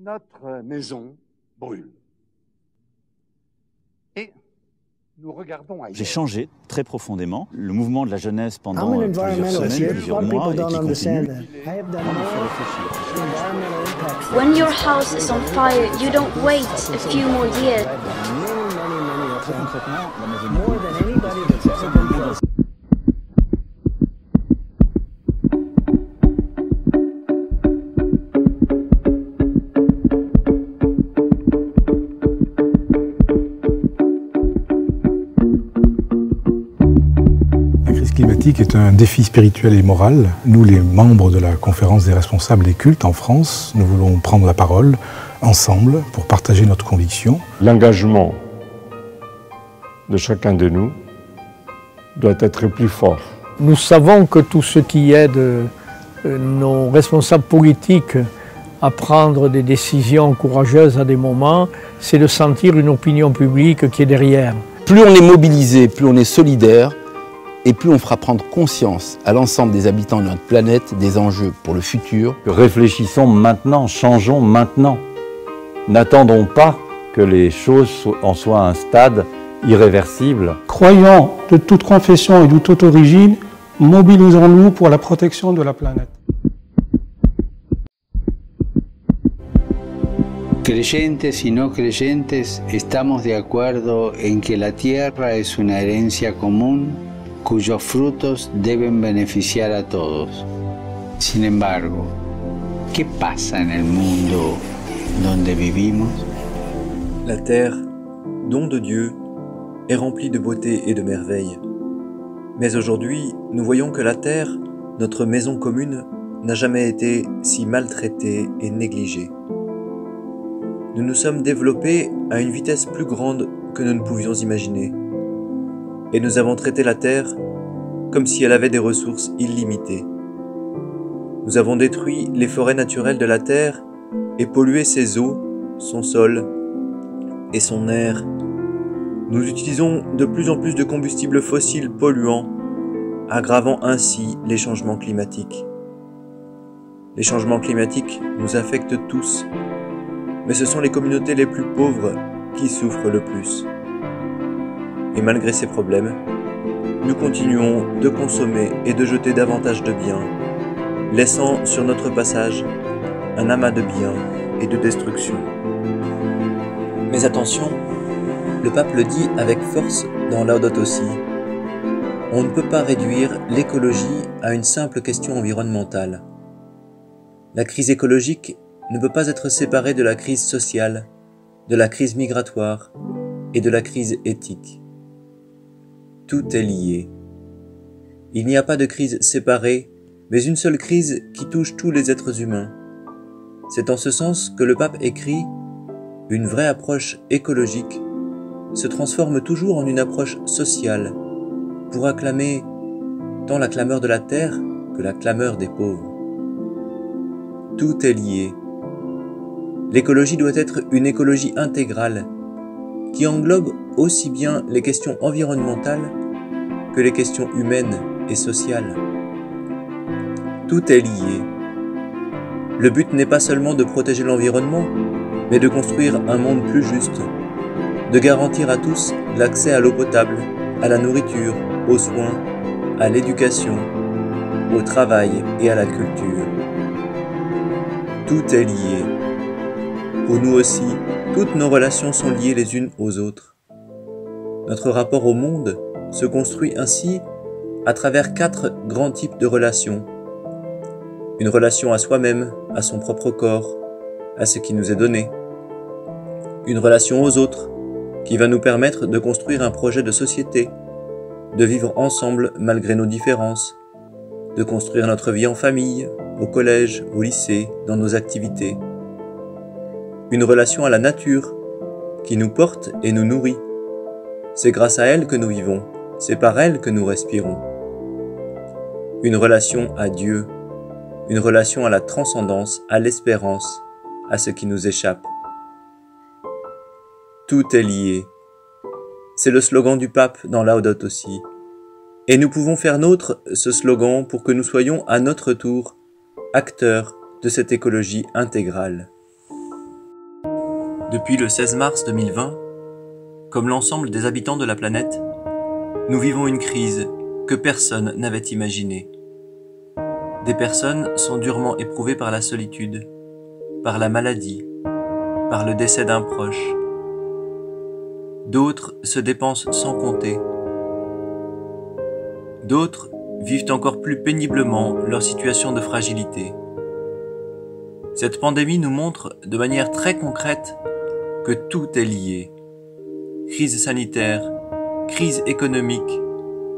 notre maison brûle. Et nous regardons ailleurs. J'ai changé très profondément. Le mouvement de la jeunesse pendant plusieurs semaines, plusieurs mois, et qui continue. When your house is on fire, you don't wait a few more years. Très concrètement, la maison climatique est un défi spirituel et moral. Nous, les membres de la conférence des responsables des cultes en France, nous voulons prendre la parole ensemble pour partager notre conviction. L'engagement de chacun de nous doit être plus fort. Nous savons que tout ce qui aide nos responsables politiques à prendre des décisions courageuses à des moments, c'est de sentir une opinion publique qui est derrière. Plus on est mobilisé, plus on est solidaire, et plus on fera prendre conscience à l'ensemble des habitants de notre planète des enjeux pour le futur. Réfléchissons maintenant, changeons maintenant. N'attendons pas que les choses en soient à un stade irréversible. Croyants de toute confession et de toute origine, mobilisons-nous pour la protection de la planète. Creyentes y no creyentes, estamos de acuerdo en que la tierra es una herencia común cuyos frutos deben beneficiar a todos. Sin embargo, ¿qué pasa en el mundo donde vivimos? La terre, don de Dieu, est remplie de beauté et de merveilles. Mais aujourd'hui, nous voyons que la terre, notre maison commune, n'a jamais été si maltraitée et négligée. Nous nous sommes développés à une vitesse plus grande que nous ne pouvions imaginer. Et nous avons traité la terre comme si elle avait des ressources illimitées. Nous avons détruit les forêts naturelles de la terre et pollué ses eaux, son sol et son air. Nous utilisons de plus en plus de combustibles fossiles polluants, aggravant ainsi les changements climatiques. Les changements climatiques nous affectent tous, mais ce sont les communautés les plus pauvres qui souffrent le plus. Et malgré ces problèmes, nous continuons de consommer et de jeter davantage de biens, laissant sur notre passage un amas de biens et de destruction. Mais attention, le pape le dit avec force dans Laudato Si, on ne peut pas réduire l'écologie à une simple question environnementale. La crise écologique ne peut pas être séparée de la crise sociale, de la crise migratoire et de la crise éthique. Tout est lié. Il n'y a pas de crise séparée, mais une seule crise qui touche tous les êtres humains. C'est en ce sens que le pape écrit « Une vraie approche écologique se transforme toujours en une approche sociale pour acclamer tant la clameur de la terre que la clameur des pauvres. » Tout est lié. L'écologie doit être une écologie intégrale qui englobe aussi bien les questions environnementales que les questions humaines et sociales. Tout est lié. Le but n'est pas seulement de protéger l'environnement, mais de construire un monde plus juste, de garantir à tous l'accès à l'eau potable, à la nourriture, aux soins, à l'éducation, au travail et à la culture. Tout est lié. Pour nous aussi, toutes nos relations sont liées les unes aux autres. Notre rapport au monde se construit ainsi à travers 4 grands types de relations. Une relation à soi-même, à son propre corps, à ce qui nous est donné. Une relation aux autres, qui va nous permettre de construire un projet de société, de vivre ensemble malgré nos différences, de construire notre vie en famille, au collège, au lycée, dans nos activités. Une relation à la nature, qui nous porte et nous nourrit. C'est grâce à elle que nous vivons, c'est par elle que nous respirons. Une relation à Dieu, une relation à la transcendance, à l'espérance, à ce qui nous échappe. Tout est lié. C'est le slogan du pape dans Laudato Si. Et nous pouvons faire nôtre ce slogan pour que nous soyons à notre tour acteurs de cette écologie intégrale. Depuis le 16 mars 2020, comme l'ensemble des habitants de la planète, nous vivons une crise que personne n'avait imaginée. Des personnes sont durement éprouvées par la solitude, par la maladie, par le décès d'un proche. D'autres se dépensent sans compter. D'autres vivent encore plus péniblement leur situation de fragilité. Cette pandémie nous montre de manière très concrète que tout est lié. Crise sanitaire, crise économique,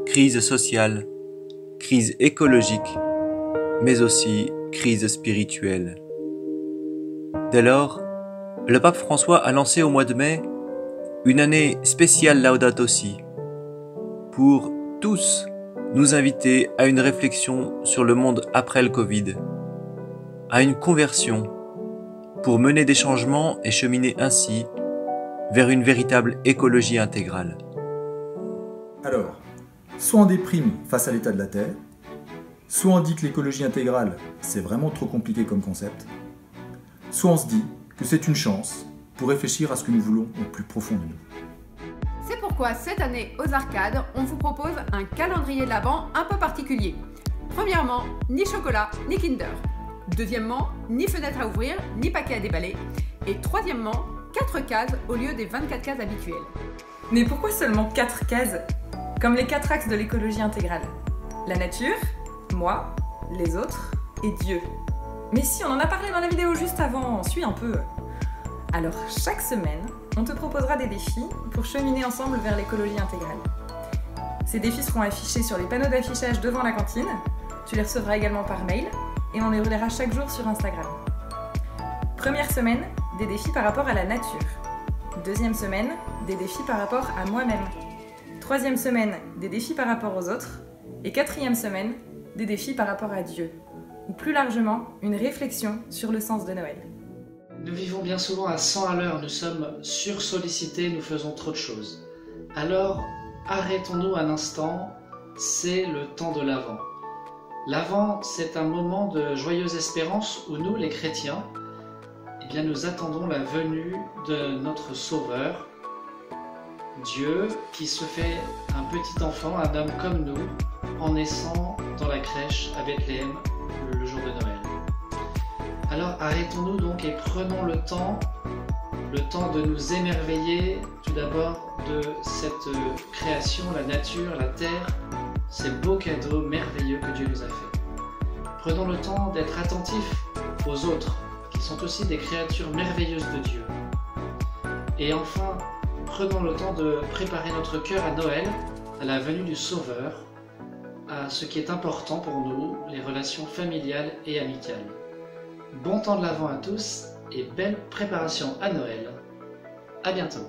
crise sociale, crise écologique, mais aussi crise spirituelle. Dès lors, le pape François a lancé au mois de mai une année spéciale Laudato Si, pour tous nous inviter à une réflexion sur le monde après le Covid, à une conversion, pour mener des changements et cheminer ainsi vers une véritable écologie intégrale. Alors, soit on déprime face à l'état de la Terre, soit on dit que l'écologie intégrale, c'est vraiment trop compliqué comme concept, soit on se dit que c'est une chance pour réfléchir à ce que nous voulons au plus profond de nous. C'est pourquoi cette année, aux Arcades, on vous propose un calendrier de l'Avent un peu particulier. Premièrement, ni chocolat, ni Kinder. Deuxièmement, ni fenêtre à ouvrir, ni paquet à déballer. Et troisièmement, 4 cases au lieu des 24 cases habituelles. Mais pourquoi seulement 4 cases? Comme les 4 axes de l'écologie intégrale. La nature, moi, les autres et Dieu. Mais si, on en a parlé dans la vidéo juste avant, suis un peu. Alors, chaque semaine, on te proposera des défis pour cheminer ensemble vers l'écologie intégrale. Ces défis seront affichés sur les panneaux d'affichage devant la cantine, tu les recevras également par mail, et on les relaiera chaque jour sur Instagram. Première semaine, des défis par rapport à la nature. Deuxième semaine, des défis par rapport à moi-même. Troisième semaine, des défis par rapport aux autres. Et quatrième semaine, des défis par rapport à Dieu. Ou plus largement, une réflexion sur le sens de Noël. Nous vivons bien souvent à 100 à l'heure, nous sommes sursollicités, nous faisons trop de choses. Alors, arrêtons-nous un instant, c'est le temps de l'Avent. L'Avent, c'est un moment de joyeuse espérance où nous, les chrétiens, eh bien, nous attendons la venue de notre Sauveur, Dieu, qui se fait un petit enfant, un homme comme nous, en naissant dans la crèche à Bethléem le jour de Noël. Alors arrêtons-nous donc et prenons le temps de nous émerveiller tout d'abord de cette création, la nature, la terre, ces beaux cadeaux merveilleux que Dieu nous a faits. Prenons le temps d'être attentifs aux autres, qui sont aussi des créatures merveilleuses de Dieu. Et enfin, prenons le temps de préparer notre cœur à Noël, à la venue du Sauveur, à ce qui est important pour nous, les relations familiales et amicales. Bon temps de l'Avent à tous et belle préparation à Noël. À bientôt.